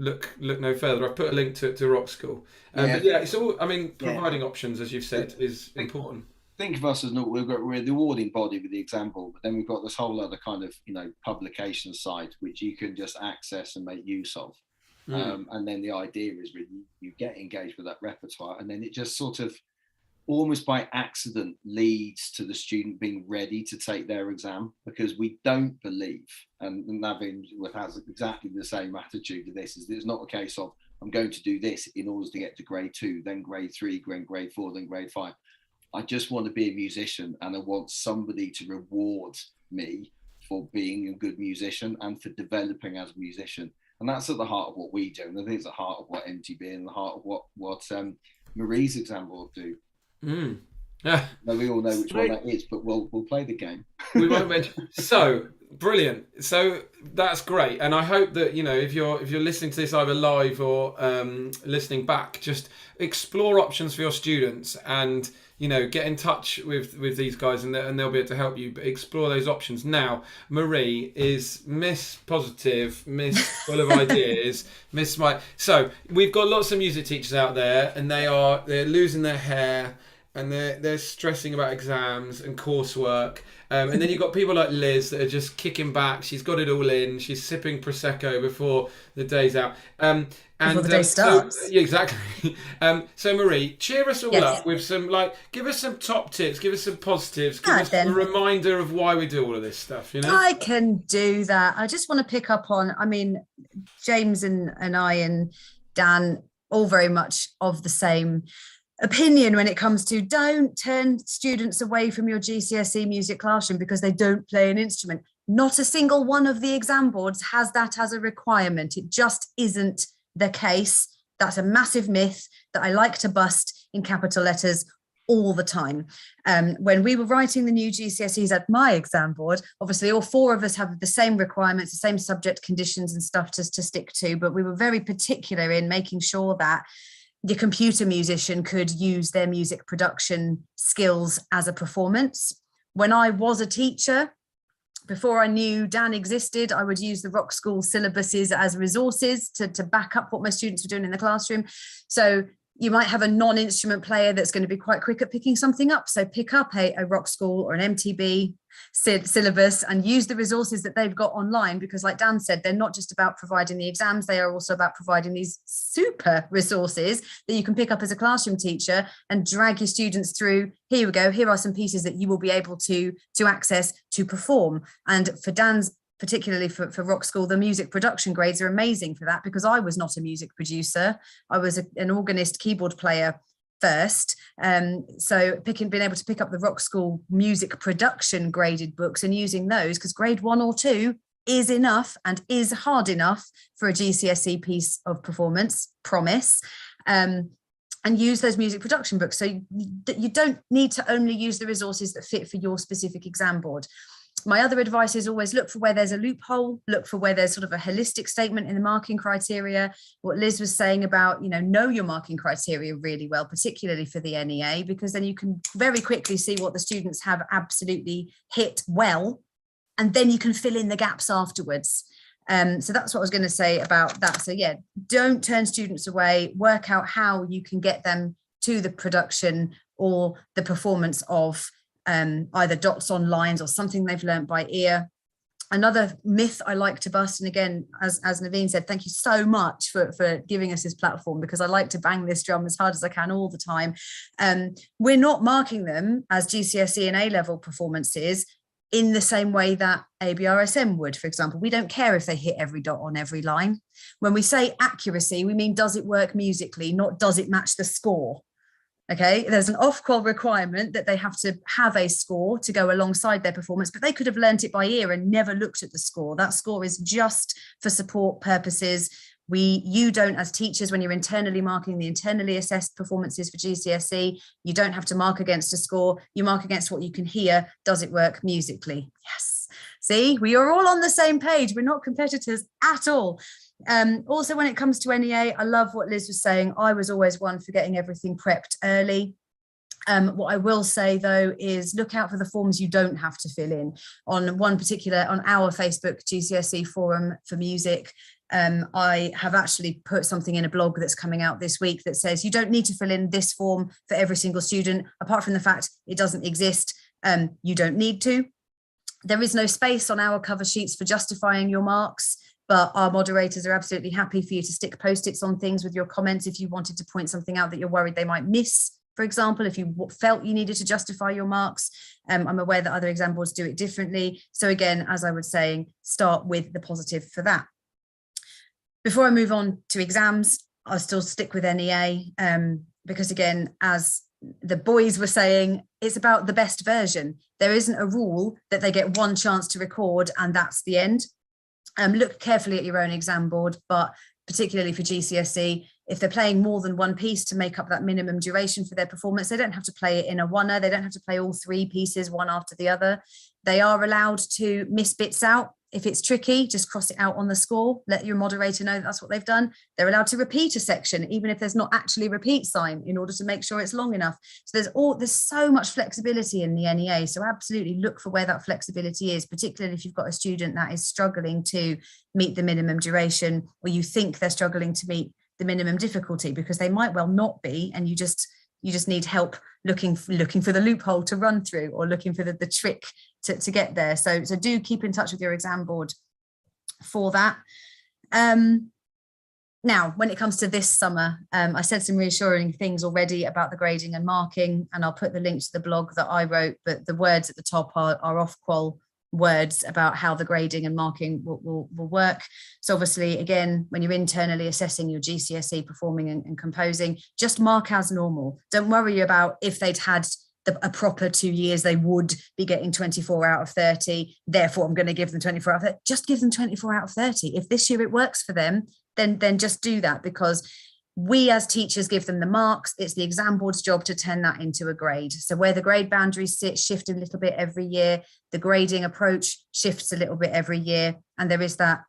look no further. I've put a link to Rock School. But yeah, it's all. I mean, providing options, as you've said, is important. Think of us as we're the awarding body with the example, but then we've got this whole other kind of publication side which you can just access and make use of. And then the idea is really you get engaged with that repertoire, and then it just sort of almost by accident leads to the student being ready to take their exam, because we don't believe, and Navin has exactly the same attitude to this, is it's not a case of I'm going to do this in order to get to grade 2, then grade 3, then grade 4, then grade 5. I just want to be a musician, and I want somebody to reward me for being a good musician and for developing as a musician. And that's at the heart of what we do. And I think it's at the heart of what MTB and the heart of what Marie's exam will do. Mm. Yeah. Now, we all know which one that is, but we'll play the game. We won't mention. So brilliant. So that's great. And I hope that, you know, if you're listening to this either live or listening back, just explore options for your students and, you know, get in touch with these guys and they'll be able to help you explore those options. Now, Marie is Miss Positive, Miss Full of Ideas, Miss Smile. So we've got lots of music teachers out there, and they're losing their hair and they're stressing about exams and coursework. And then you've got people like Liz that are just kicking back. She's got it all in. She's sipping Prosecco before the day's out. And before the day starts. Yeah, exactly. So Marie, cheer us all Yes. up with some, give us some top tips, give us some positives, give Right us then. a reminder of why we do all of this stuff, you know? I can do that. I just want to pick up on, I mean, James and I and Dan, all very much of the same opinion when it comes to don't turn students away from your GCSE music classroom because they don't play an instrument. Not a single one of the exam boards has that as a requirement. It just isn't the case. That's a massive myth that I like to bust in capital letters all the time. When we were writing the new GCSEs at my exam board, obviously all 4 of us have the same requirements, the same subject conditions and stuff to stick to, but we were very particular in making sure that the computer musician could use their music production skills as a performance. When I was a teacher, before I knew Dan existed, I would use the Rock School syllabuses as resources to back up what my students were doing in the classroom. So you might have a non-instrument player that's going to be quite quick at picking something up. So pick up a Rock School or an MTB syllabus and use the resources that they've got online, because like Dan said, they're not just about providing the exams, they are also about providing these super resources that you can pick up as a classroom teacher and drag your students through. Here we go, here are some pieces that you will be able to access to perform. And for Dan's, particularly for Rock School, the music production grades are amazing for that, because I was not a music producer. I was an organist keyboard player first. So being able to pick up the Rock School music production graded books and using those, because grade 1 or 2 is enough and is hard enough for a GCSE piece of performance, promise. And use those music production books. So you don't need to only use the resources that fit for your specific exam board. My other advice is always look for where there's a loophole, look for where there's sort of a holistic statement in the marking criteria. What Liz was saying about, know your marking criteria really well, particularly for the NEA, because then you can very quickly see what the students have absolutely hit well, and then you can fill in the gaps afterwards. So that's what I was going to say about that. So yeah, don't turn students away, work out how you can get them to the production or the performance of either dots on lines or something they've learnt by ear. Another myth I like to bust, and again, as Naveen said, thank you so much for giving us this platform, because I like to bang this drum as hard as I can all the time. We're not marking them as GCSE and A-level performances in the same way that ABRSM would, for example. We don't care if they hit every dot on every line. When we say accuracy, we mean does it work musically, not does it match the score. Okay, there's an off-qual requirement that they have to have a score to go alongside their performance, but they could have learnt it by ear and never looked at the score. That score is just for support purposes. You don't, as teachers, when you're internally marking the internally assessed performances for GCSE, you don't have to mark against a score. You mark against what you can hear. Does it work musically? Yes. See, we are all on the same page. We're not competitors at all. Also, when it comes to NEA, I love what Liz was saying. I was always one for getting everything prepped early. What I will say, though, is look out for the forms you don't have to fill in. On our Facebook GCSE forum for music, I have actually put something in a blog that's coming out this week that says you don't need to fill in this form for every single student, apart from the fact it doesn't exist. You don't need to. There is no space on our cover sheets for justifying your marks, but our moderators are absolutely happy for you to stick post-its on things with your comments if you wanted to point something out that you're worried they might miss for example, if you felt you needed to justify your marks. I'm aware that other exam boards do it differently. So again, as I was saying, start with the positive for that. Before I move on to exams, I'll still stick with NEA, because again, as the boys were saying, it's about the best version. There isn't a rule that they get one chance to record and that's the end. Look carefully at your own exam board, but particularly for GCSE, if they're playing more than one piece to make up that minimum duration for their performance, they don't have to play it in a oneer. They don't have to play all three pieces one after the other. They are allowed to miss bits out. If it's tricky, just cross it out on the score. Let your moderator know that's what they've done. They're allowed to repeat a section, even if there's not actually a repeat sign, in order to make sure it's long enough. So there's so much flexibility in the NEA. So absolutely look for where that flexibility is, particularly if you've got a student that is struggling to meet the minimum duration, or you think they're struggling to meet the minimum difficulty, because they might well not be, and you just need help looking for the loophole to run through, or looking for the trick to get there. So do keep in touch with your exam board for that. Now, when it comes to this summer, I said some reassuring things already about the grading and marking, and I'll put the link to the blog that I wrote, but the words at the top are Ofqual words about how the grading and marking will work. So obviously, again, when you're internally assessing your GCSE performing and composing, just mark as normal. Don't worry about if they'd had a proper 2 years, they would be getting 24 out of 30. Therefore, I'm going to give them 24 out of 30. Just give them 24 out of 30. If this year it works for them, then just do that, because we as teachers give them the marks. It's the exam board's job to turn that into a grade. So where the grade boundaries sit shift a little bit every year, the grading approach shifts a little bit every year, and there is that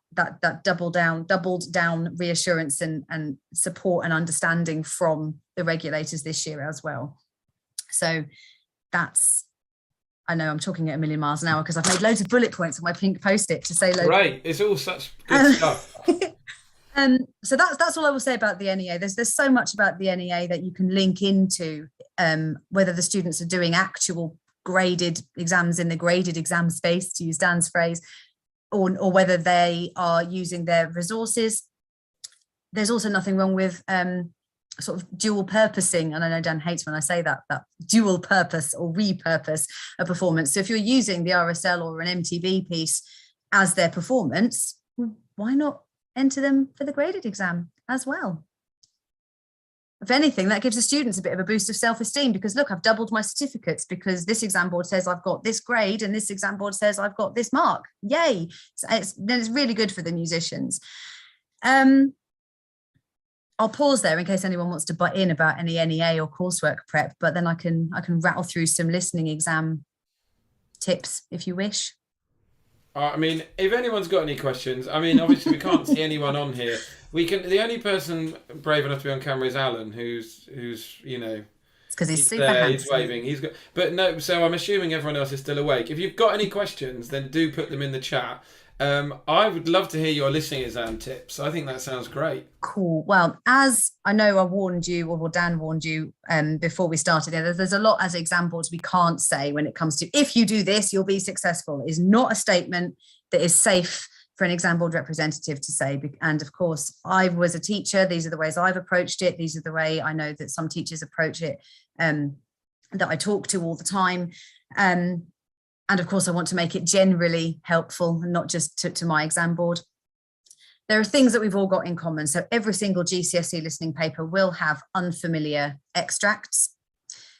doubled down reassurance and support and understanding from the regulators this year as well. So that's, I know I'm talking at a million miles an hour because I've made loads of bullet points on my pink post-it to say loads. Right, it's all such good stuff. So that's all I will say about the NEA. There's so much about the NEA that you can link into, whether the students are doing actual graded exams in the graded exam space, to use Dan's phrase, or whether they are using their resources. There's also nothing wrong with sort of dual purposing, and I know Dan hates when I say that dual purpose or repurpose a performance. So if you're using the RSL or an MTB piece as their performance, why not enter them for the graded exam as well? If anything, that gives the students a bit of a boost of self-esteem, because look, I've doubled my certificates because this exam board says I've got this grade and this exam board says I've got this mark. Yay. So it's really good for the musicians. I'll pause there in case anyone wants to butt in about any NEA or coursework prep, but then I can rattle through some listening exam tips if you wish. I mean, if anyone's got any questions, I mean, obviously we can't see anyone on here. The only person brave enough to be on camera is Alan, who's you know, it's because he's super there, handsome. he's waving. But no, so I'm assuming everyone else is still awake. If you've got any questions, then do put them in the chat. I would love to hear your listening exam tips. I think that sounds great. Cool. Well, as I know I warned you, or Dan warned you before we started, there's a lot as exam boards we can't say when it comes to, if you do this, you'll be successful. It is not a statement that is safe for an exam board representative to say. And of course, I was a teacher. These are the ways I've approached it. These are the way I know that some teachers approach it, that I talk to all the time. And of course, I want to make it generally helpful and not just to my exam board. There are things that we've all got in common. So every single GCSE listening paper will have unfamiliar extracts.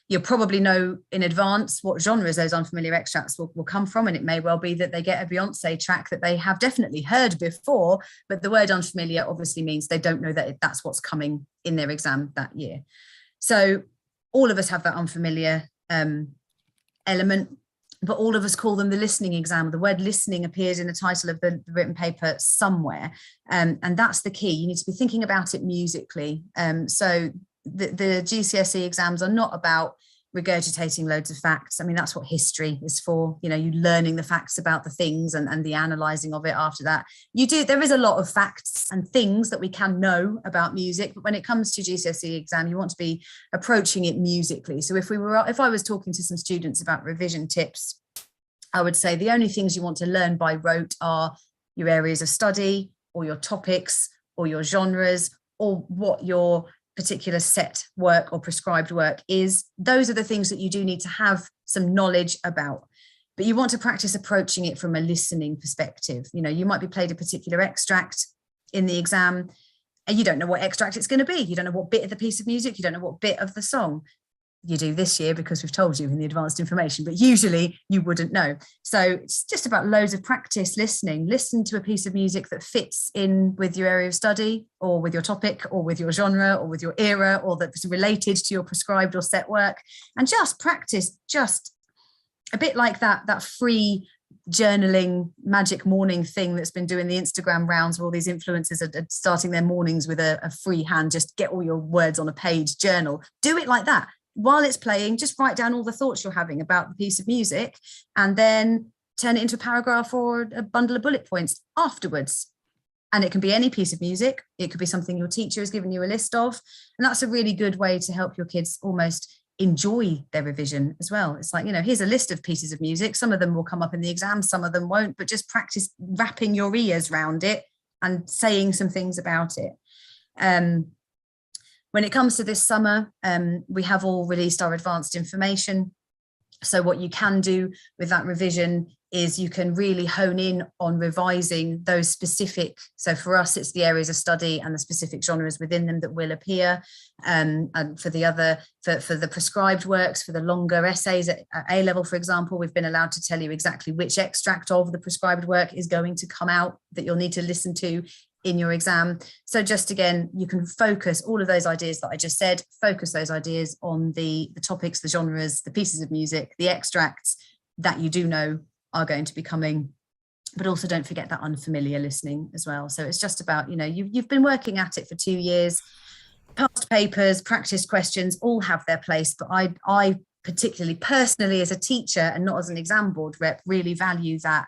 You'll probably know in advance what genres those unfamiliar extracts will come from. And it may well be that they get a Beyonce track that they have definitely heard before, but the word unfamiliar obviously means they don't know that that's what's coming in their exam that year. So all of us have that unfamiliar element, but all of us call them the listening exam. The word listening appears in the title of the written paper somewhere. And that's the key. You need to be thinking about it musically. So the GCSE exams are not about regurgitating loads of facts. I mean, that's what history is for. You know, you learning the facts about the things and the analysing of it after that. There is a lot of facts and things that we can know about music, but when it comes to GCSE exam, you want to be approaching it musically. So if I was talking to some students about revision tips, I would say the only things you want to learn by rote are your areas of study or your topics or your genres or what your particular set work or prescribed work is those are the things that you do need to have some knowledge about. But you want to practice approaching it from a listening perspective. You know, you might be played a particular extract in the exam and you don't know what extract it's going to be. You don't know what bit of the piece of music, you don't know what bit of the song. You do this year because we've told you in the advanced information, but usually you wouldn't know. So it's just about loads of practice listening. Listen to a piece of music that fits in with your area of study or with your topic or with your genre or with your era or that's related to your prescribed or set work, and just practice just a bit like that free journaling magic morning thing that's been doing the Instagram rounds where all these influencers are starting their mornings with a free hand, just get all your words on a page, journal. Do it like that. While it's playing, just write down all the thoughts you're having about the piece of music and then turn it into a paragraph or a bundle of bullet points afterwards. And it can be any piece of music. It could be something your teacher has given you a list of. And that's a really good way to help your kids almost enjoy their revision as well. It's like, you know, here's a list of pieces of music. Some of them will come up in the exam, some of them won't, but just practice wrapping your ears around it and saying some things about it. When it comes to this summer, we have all released our advanced information. So what you can do with that revision is you can really hone in on revising those specific. So for us, it's the areas of study and the specific genres within them that will appear. And for the prescribed works, for the longer essays at A level, for example, we've been allowed to tell you exactly which extract of the prescribed work is going to come out that you'll need to listen to in your exam. So just again, you can focus all of those ideas that I just said, focus those ideas on the topics, the genres, the pieces of music, the extracts that you do know are going to be coming, but also don't forget that unfamiliar listening as well. So it's just about, you know, you've been working at it for 2 years, past papers, practice questions all have their place, but I particularly personally as a teacher and not as an exam board rep really value that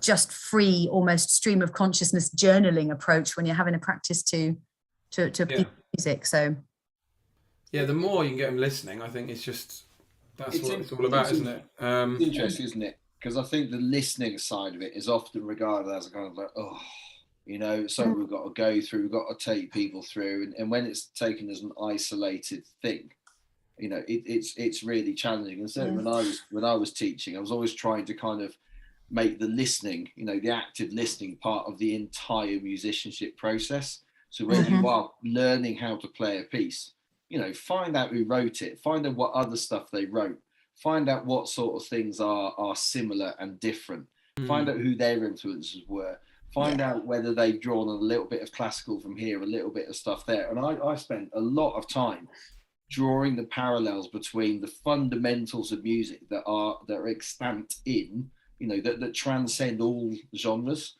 just free, almost stream of consciousness journaling approach when you're having a practice to music. So yeah, the more you can get them listening, I think that's what it's all about, isn't it? It's interesting, isn't it? Because I think the listening side of it is often regarded as a kind of like, oh, you know, something we've got to go through, we've got to take people through, and when it's taken as an isolated thing, you know, it's really challenging. And certainly when I was teaching, I was always trying to kind of make the listening, you know, the active listening part of the entire musicianship process. So when you are learning how to play a piece, you know, find out who wrote it, find out what other stuff they wrote, find out what sort of things are similar and different, find out who their influences were, find out whether they've drawn a little bit of classical from here, a little bit of stuff there. And I spent a lot of time drawing the parallels between the fundamentals of music that are extant in, you know, that transcend all genres.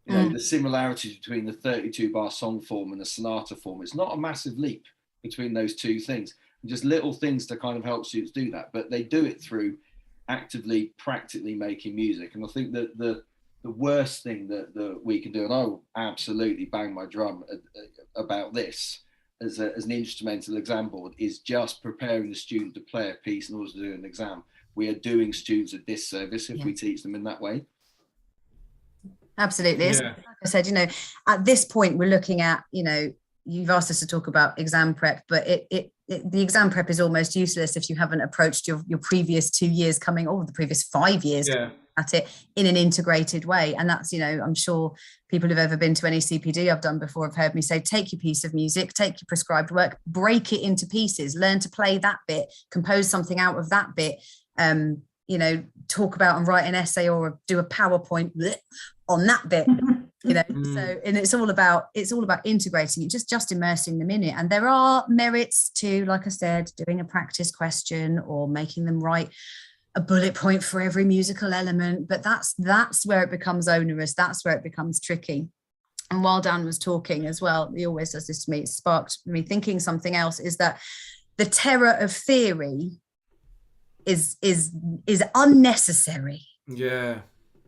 You know, the similarities between the 32-bar song form and the sonata form, it's not a massive leap between those two things. And just little things to kind of help students do that. But they do it through actively, practically making music. And I think that the worst thing that we can do, and I will absolutely bang my drum about this as an instrumental exam board, is just preparing the student to play a piece in order to do an exam. We are doing students a disservice if we teach them in that way. Absolutely. Like I said, you know, at this point we're looking at, you know, you've asked us to talk about exam prep, but the exam prep is almost useless if you haven't approached your previous 2 years the previous 5 years at it in an integrated way. And that's, you know, I'm sure people who've ever been to any CPD I've done before have heard me say, take your piece of music, take your prescribed work, break it into pieces, learn to play that bit, compose something out of that bit, you know, talk about and write an essay or do a PowerPoint on that bit, you know. So, and it's all about integrating it, just immersing them in it. And there are merits to, like I said, doing a practice question or making them write a bullet point for every musical element, but that's where it becomes onerous, that's where it becomes tricky. And while Dan was talking as well, he always does this to me, it sparked me thinking something else, is that the terror of theory is unnecessary. Yeah.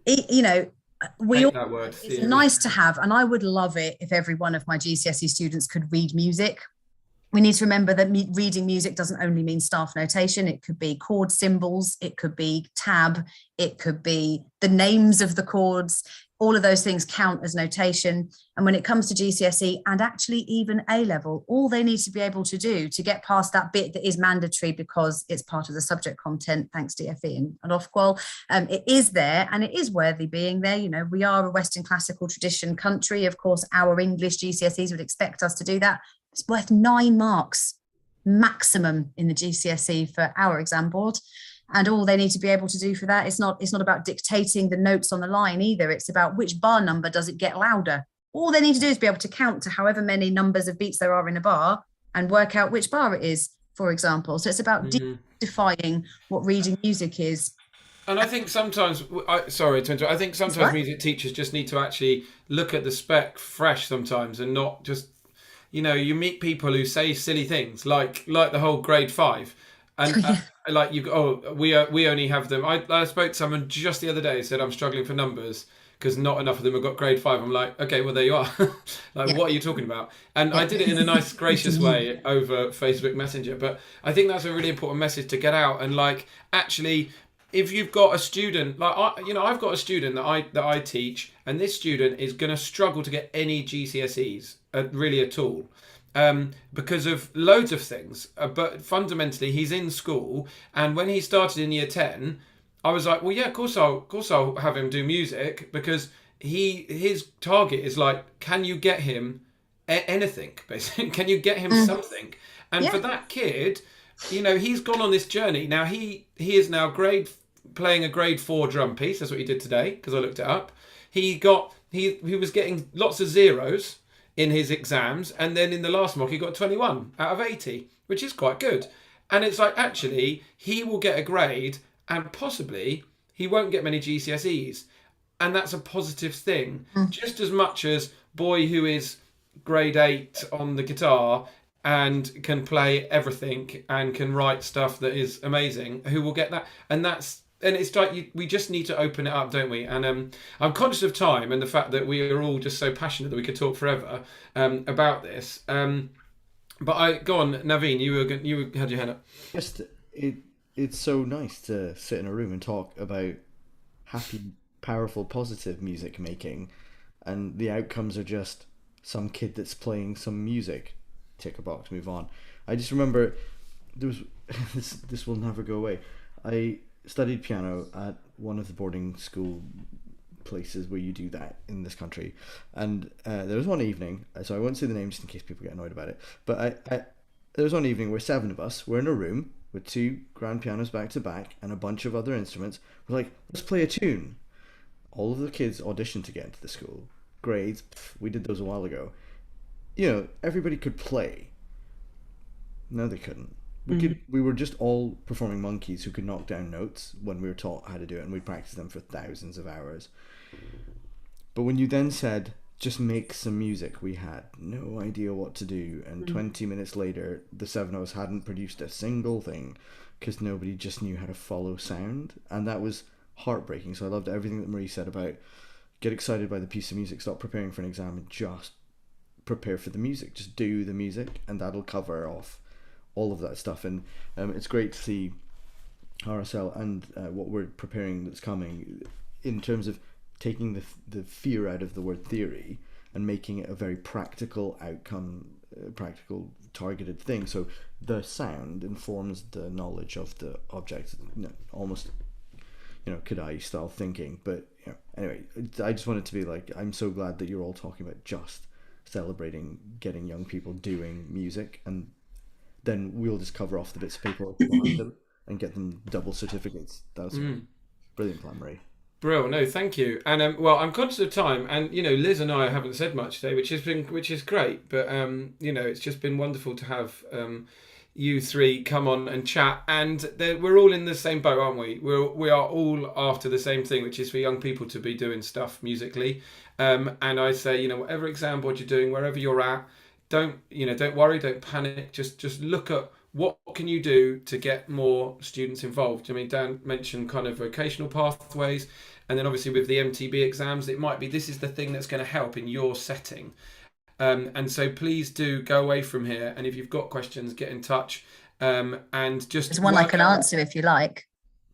You know, It's nice to have, and I would love it if every one of my GCSE students could read music. We need to remember that reading music doesn't only mean staff notation. It could be chord symbols, it could be tab, it could be the names of the chords, all of those things count as notation. And when it comes to GCSE and actually even A level, all they need to be able to do to get past that bit that is mandatory because it's part of the subject content, thanks to DFE and Ofqual, it is there and it is worthy being there. You know, we are a Western classical tradition country. Of course, our English GCSEs would expect us to do that. It's worth 9 marks maximum in the GCSE for our exam board. And all they need to be able to do for that, it's not about dictating the notes on the line either. It's about which bar number does it get louder. All they need to do is be able to count to however many numbers of beats there are in a bar and work out which bar it is, for example. So it's about defining what reading music is. And I think sometimes, sorry to interrupt, I think sometimes music teachers just need to actually look at the spec fresh sometimes and not just, you know, you meet people who say silly things like the whole grade 5. And like we only have them. I spoke to someone just the other day who said I'm struggling for numbers because not enough of them have got grade 5. I'm like, okay, well there you are. What are you talking about? And I did it in a nice, gracious way over Facebook Messenger. But I think that's a really important message to get out. And like, actually, if you've got a student, like I've got a student that I teach, and this student is going to struggle to get any GCSEs really at all. Because of loads of things, but fundamentally he's in school, and when he started in year 10, I was like, well, yeah, of course I'll have him do music, because his target is like, can you get him anything, basically? Can you get him something? And for that kid, you know, he's gone on this journey. Now he is now playing a grade 4 drum piece. That's what he did today, because I looked it up. He was getting lots of zeros in his exams, and then in the last mock he got 21 out of 80, which is quite good. And it's like, actually, he will get a grade, and possibly he won't get many GCSEs, and that's a positive thing. Just as much as boy who is grade 8 on the guitar and can play everything and can write stuff that is amazing, who will get that. And it's like we just need to open it up, don't we? And I'm conscious of time and the fact that we are all just so passionate that we could talk forever about this. But go on, Naveen. You had your hand up. Just it's so nice to sit in a room and talk about happy, powerful, positive music making, and the outcomes are just some kid that's playing some music. Tick a box, move on. I just remember there was this will never go away. I studied piano at one of the boarding school places where you do that in this country, and there was one evening, so I won't say the name just in case people get annoyed about it, but there was one evening where 7 of us were in a room with 2 grand pianos back to back and a bunch of other instruments. We're like, let's play a tune. All of the kids auditioned to get into the school. Grades, we did those a while ago. You know, everybody could play. No, they couldn't. We were just all performing monkeys who could knock down notes when we were taught how to do it, and we practiced them for thousands of hours. But when you then said, just make some music, we had no idea what to do, and 20 minutes later, the 7 of us hadn't produced a single thing because nobody just knew how to follow sound, and that was heartbreaking. So I loved everything that Marie said about get excited by the piece of music, stop preparing for an exam, and just prepare for the music. Just do the music, and that'll cover off all of that stuff. And it's great to see RSL and what we're preparing that's coming in terms of taking the fear out of the word theory and making it a very practical outcome, practical targeted thing. So the sound informs the knowledge of the object, almost, Kodaly style thinking. But anyway, I just wanted to be like, I'm so glad that you're all talking about just celebrating getting young people doing music, and then we'll just cover off the bits of paper behind them and get them double certificates. That was brilliant plan, Marie. Bro, no, thank you. And well, I'm conscious of time, and Liz and I haven't said much today, which is great. But it's just been wonderful to have you 3 come on and chat, and we're all in the same boat, aren't we? We are all after the same thing, which is for young people to be doing stuff musically. And I say, whatever exam board you're doing, wherever you're at, don't worry, don't panic. Just look at what can you do to get more students involved. I mean, Dan mentioned kind of vocational pathways, and then obviously with the MTB exams, it might be this is the thing that's going to help in your setting. And so please do go away from here, and if you've got questions, get in touch. And just there's one I can answer if you like.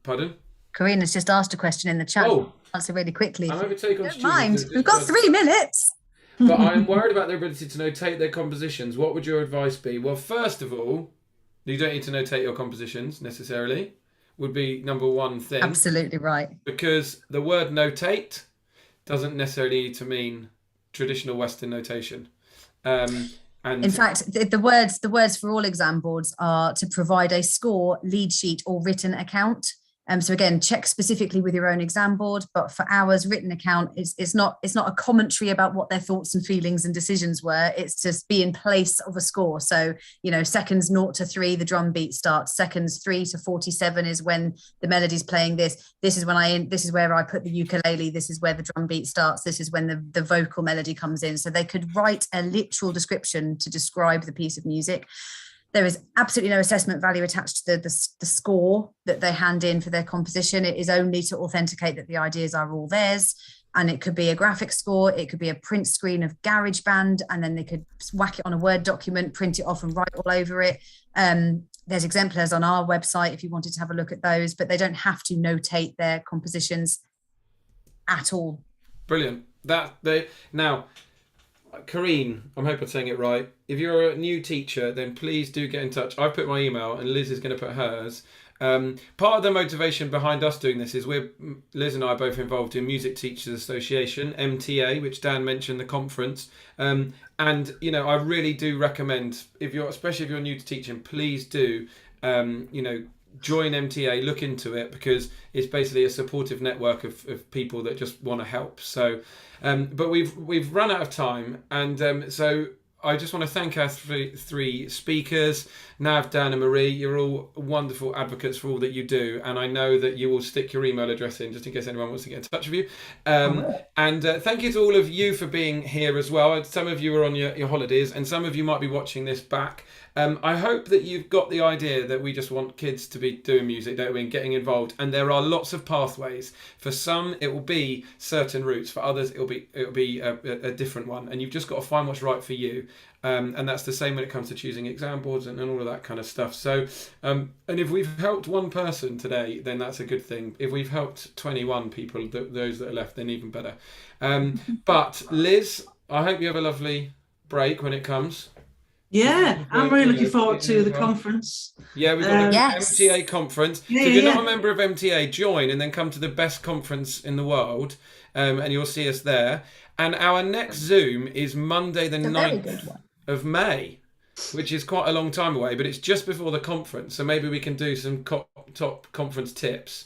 Pardon? Karina's just asked a question in the chat. Oh, Answer really quickly. I'm If going to take on you don't mind. students. We've got 3 minutes. But I'm worried about their ability to notate their compositions. What would your advice be? Well, first of all, you don't need to notate your compositions necessarily, would be number one thing. Absolutely right. Because the word notate doesn't necessarily need to mean traditional Western notation. And in fact, the words for all exam boards are to provide a score, lead sheet, or written account. So again, check specifically with your own exam board. But for ours, written account it's not a commentary about what their thoughts and feelings and decisions were. It's to be in place of a score. So seconds 0 to 3, the drum beat starts. Seconds 3 to 47 is when the melody's playing. This is where I put the ukulele. This is where the drum beat starts. This is when the vocal melody comes in. So they could write a literal description to describe the piece of music. There is absolutely no assessment value attached to the score that they hand in for their composition. It is only to authenticate that the ideas are all theirs. And it could be a graphic score, it could be a print screen of GarageBand, and then they could whack it on a Word document, print it off and write all over it. There's exemplars on our website if you wanted to have a look at those, but they don't have to notate their compositions at all. Brilliant. Now, Karine, I hope I'm saying it right. If you're a new teacher, then please do get in touch. I've put my email and Liz is going to put hers. Part of the motivation behind us doing this is Liz and I are both involved in Music Teachers Association, MTA, which Dan mentioned, the conference. And, I really do recommend, especially if you're new to teaching, please do, join MTA, look into it, because it's basically a supportive network of people that just want to help. So, but we've run out of time, and so I just want to thank our three speakers, Nav, Dan and Marie. You're all wonderful advocates for all that you do, and I know that you will stick your email address in just in case anyone wants to get in touch with you. And thank you to all of you for being here as well. Some of you are on your holidays, and some of you might be watching this back. I hope that you've got the idea that we just want kids to be doing music, don't we, and getting involved. And there are lots of pathways. For some, it will be certain routes. For others, it'll be a different one. And you've just got to find what's right for you. And that's the same when it comes to choosing exam boards and all of that kind of stuff. So, and if we've helped one person today, then that's a good thing. If we've helped 21 people, those that are left, then even better. But Liz, I hope you have a lovely break when it comes. Yeah, I'm really looking forward to the conference. Yeah, we've got the Yes. MTA conference. Yeah, So if you're yeah. not a member of MTA, join and then come to the best conference in the world, and you'll see us there. And our next Zoom is Monday the A very 9th good one. of May, which is quite a long time away, but it's just before the conference. So maybe we can do some top conference tips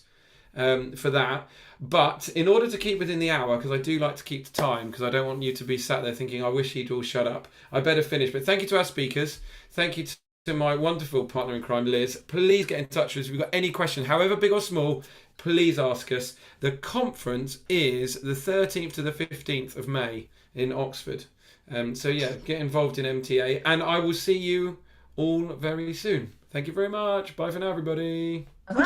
for that. But in order to keep within the hour, because I do like to keep the time, because I don't want you to be sat there thinking, I wish he'd all shut up, I better finish. But thank you to our speakers. Thank you to my wonderful partner in crime, Liz. Please get in touch with us if you've got any questions, however big or small, please ask us. The conference is the 13th to the 15th of May in Oxford. So yeah, get involved in MTA, and I will see you all very soon. Thank you very much. Bye for now, everybody. Bye.